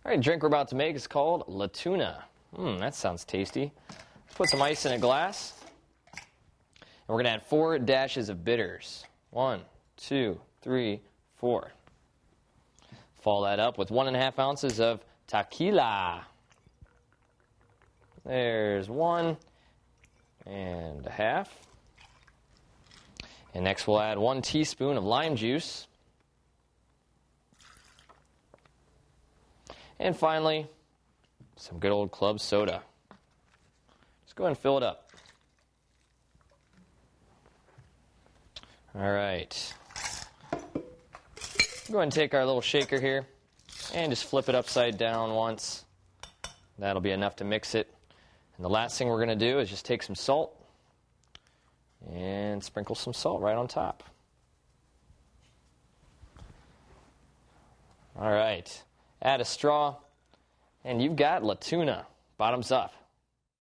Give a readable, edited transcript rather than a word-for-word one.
All right, drink we're about to make is called Tuna. That sounds tasty. Let's put some ice in a glass. And we're going to add 4 dashes of bitters. 1, 2, 3, 4. Follow that up with 1.5 ounces of tequila. There's 1.5. And next we'll add 1 teaspoon of lime juice. And finally, some good old club soda. Just go ahead and fill it up. All right. Go ahead and take our little shaker here and just flip it upside down once. That'll be enough to mix it. And the last thing we're going to do is just take some salt and sprinkle some salt right on top. All right. Add a straw, and you've got Tuna. Bottoms up.